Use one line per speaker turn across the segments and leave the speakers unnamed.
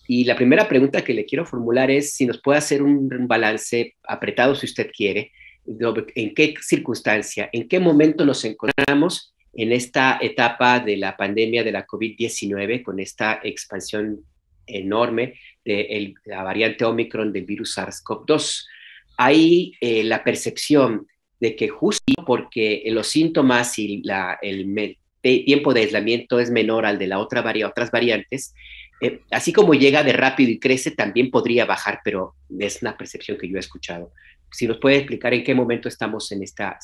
Y la primera pregunta que le quiero formular es si nos puede hacer un balance apretado, si usted quiere, en qué circunstancia, en qué momento nos encontramos en esta etapa de la pandemia de la COVID-19, con esta expansión enorme de la variante Omicron del virus SARS-CoV-2. Hay la percepción de que justo porque los síntomas y el tiempo de aislamiento es menor al de otras variantes, así como llega de rápido y crece, también podría bajar, pero es una percepción que yo he escuchado. Si nos puede explicar en qué momento estamos en esta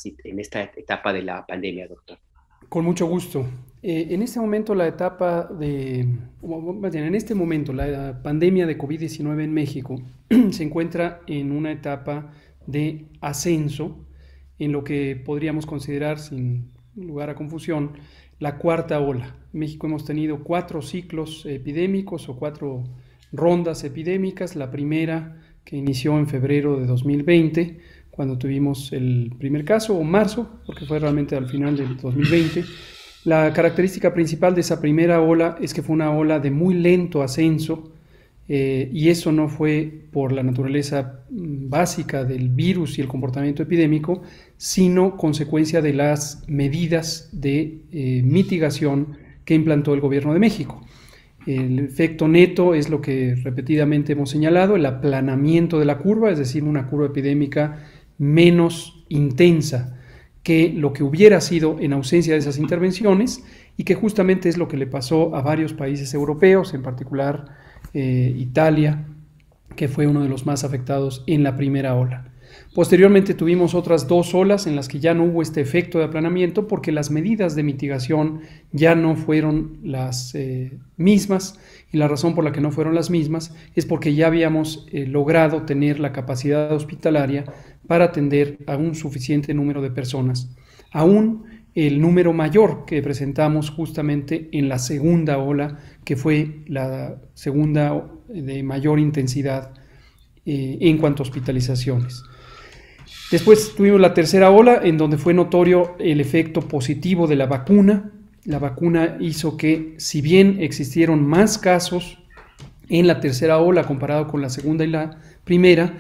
etapa de la pandemia, doctor.
Con mucho gusto. En este momento la etapa de, más bien, en este momento la pandemia de COVID-19 en México se encuentra en una etapa de ascenso, en lo que podríamos considerar, sin lugar a confusión, la cuarta ola. En México hemos tenido 4 ciclos epidémicos o 4 rondas epidémicas. La primera que inició en febrero de 2020, cuando tuvimos el primer caso, o marzo, porque fue realmente al final del 2020. La característica principal de esa primera ola es que fue una ola de muy lento ascenso, y eso no fue por la naturaleza básica del virus y el comportamiento epidémico, sino consecuencia de las medidas de mitigación que implantó el gobierno de México. El efecto neto es lo que repetidamente hemos señalado, el aplanamiento de la curva, es decir, una curva epidémica menos intensa que lo que hubiera sido en ausencia de esas intervenciones, y que justamente es lo que le pasó a varios países europeos, en particular Italia, que fue uno de los más afectados en la primera ola. Posteriormente tuvimos otras 2 olas en las que ya no hubo este efecto de aplanamiento, porque las medidas de mitigación ya no fueron las mismas, y la razón por la que no fueron las mismas es porque ya habíamos logrado tener la capacidad hospitalaria para atender a un suficiente número de personas, aún el número mayor que presentamos justamente en la segunda ola, que fue la segunda de mayor intensidad en cuanto a hospitalizaciones. Después tuvimos la tercera ola, en donde fue notorio el efecto positivo de la vacuna. La vacuna hizo que, si bien existieron más casos en la tercera ola comparado con la segunda y la primera,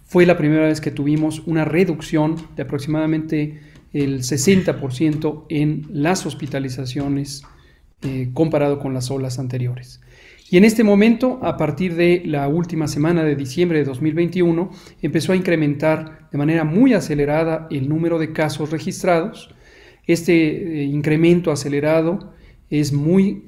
fue la primera vez que tuvimos una reducción de aproximadamente el 60% en las hospitalizaciones comparado con las olas anteriores. Y en este momento, a partir de la última semana de diciembre de 2021, empezó a incrementar de manera muy acelerada el número de casos registrados. Este incremento acelerado es muy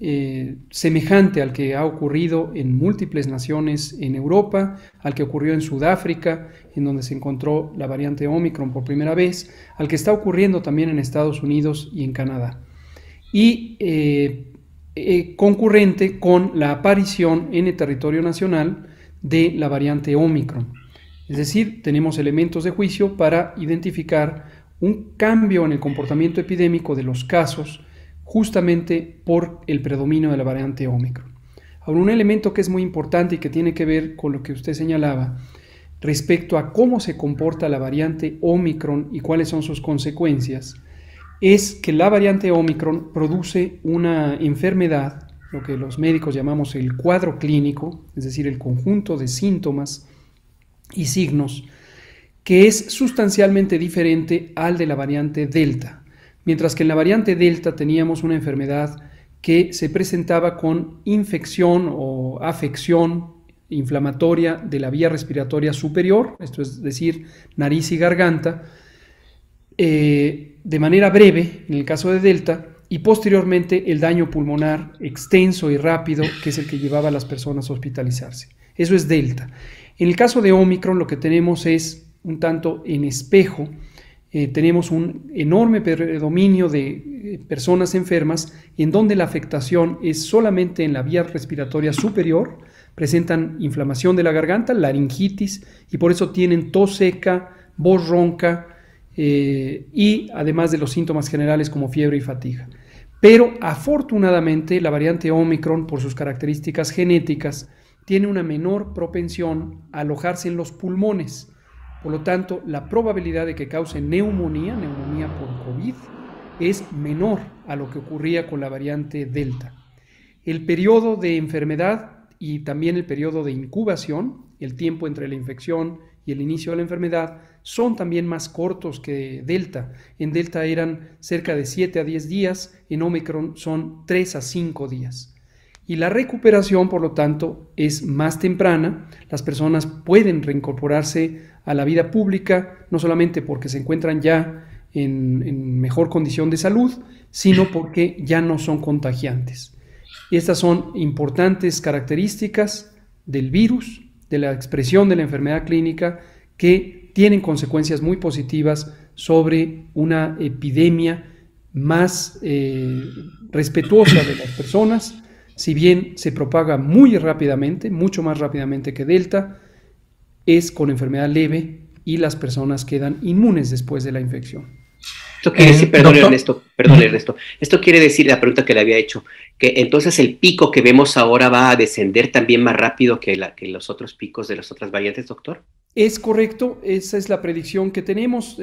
semejante al que ha ocurrido en múltiples naciones en Europa, al que ocurrió en Sudáfrica, en donde se encontró la variante Omicron por primera vez, al que está ocurriendo también en Estados Unidos y en Canadá. Y concurrente con la aparición en el territorio nacional de la variante Omicron. Es decir, tenemos elementos de juicio para identificar un cambio en el comportamiento epidémico de los casos, justamente por el predominio de la variante Omicron. Ahora, un elemento que es muy importante y que tiene que ver con lo que usted señalaba respecto a cómo se comporta la variante Omicron y cuáles son sus consecuencias, es que la variante Omicron produce una enfermedad, lo que los médicos llamamos el cuadro clínico, es decir, el conjunto de síntomas y signos, que es sustancialmente diferente al de la variante Delta. Mientras que en la variante Delta teníamos una enfermedad que se presentaba con infección o afección inflamatoria de la vía respiratoria superior, esto es decir, nariz y garganta, de manera breve en el caso de Delta, y posteriormente el daño pulmonar extenso y rápido, que es el que llevaba a las personas a hospitalizarse. Eso es Delta. En el caso de Omicron lo que tenemos es un tanto en espejo. Tenemos un enorme predominio de personas enfermas en donde la afectación es solamente en la vía respiratoria superior, presentan inflamación de la garganta, laringitis, y por eso tienen tos seca, voz ronca, y además de los síntomas generales como fiebre y fatiga. Pero afortunadamente la variante Omicron, por sus características genéticas, tiene una menor propensión a alojarse en los pulmones. Por lo tanto, la probabilidad de que cause neumonía por COVID, es menor a lo que ocurría con la variante Delta. El periodo de enfermedad y también el periodo de incubación, el tiempo entre la infección y el inicio de la enfermedad, son también más cortos que Delta. En Delta eran cerca de 7 a 10 días, en Omicron son 3 a 5 días. Y la recuperación, por lo tanto, es más temprana. Las personas pueden reincorporarse a la vida pública, no solamente porque se encuentran ya en mejor condición de salud, sino porque ya no son contagiantes. Estas son importantes características del virus, de la expresión de la enfermedad clínica, que tienen consecuencias muy positivas sobre una epidemia más respetuosa de las personas. Si bien se propaga muy rápidamente, mucho más rápidamente que Delta, es con enfermedad leve y las personas quedan inmunes después de la infección.
Esto quiere decir, perdón Ernesto, esto quiere decir, la pregunta que le había hecho, que entonces el pico que vemos ahora va a descender también más rápido que los otros picos de las otras variantes, doctor.
Es correcto, esa es la predicción que tenemos.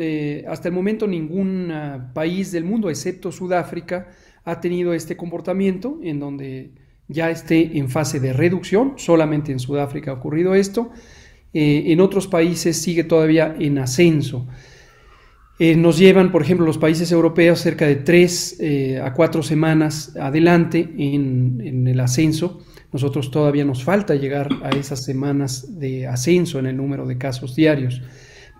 Hasta el momento ningún país del mundo, excepto Sudáfrica, ha tenido este comportamiento en donde ya esté en fase de reducción. Solamente en Sudáfrica ha ocurrido esto. En otros países sigue todavía en ascenso. Nos llevan, por ejemplo, los países europeos cerca de 3 a 4 semanas adelante en el ascenso. Nosotros todavía nos falta llegar a esas semanas de ascenso en el número de casos diarios.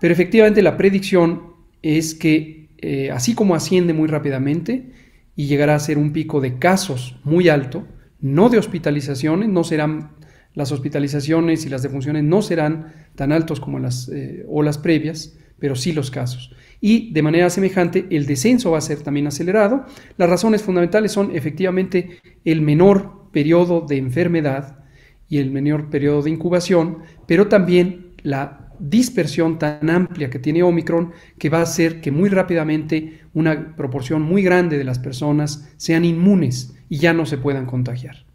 Pero efectivamente la predicción es que así como asciende muy rápidamente y llegará a ser un pico de casos muy alto, no de hospitalizaciones, no serán las hospitalizaciones y las defunciones no serán tan altos como las olas previas, pero sí los casos. Y de manera semejante el descenso va a ser también acelerado. Las razones fundamentales son efectivamente el menor periodo de enfermedad y el menor periodo de incubación, pero también la dispersión tan amplia que tiene Omicron, que va a hacer que muy rápidamente una proporción muy grande de las personas sean inmunes y ya no se puedan contagiar.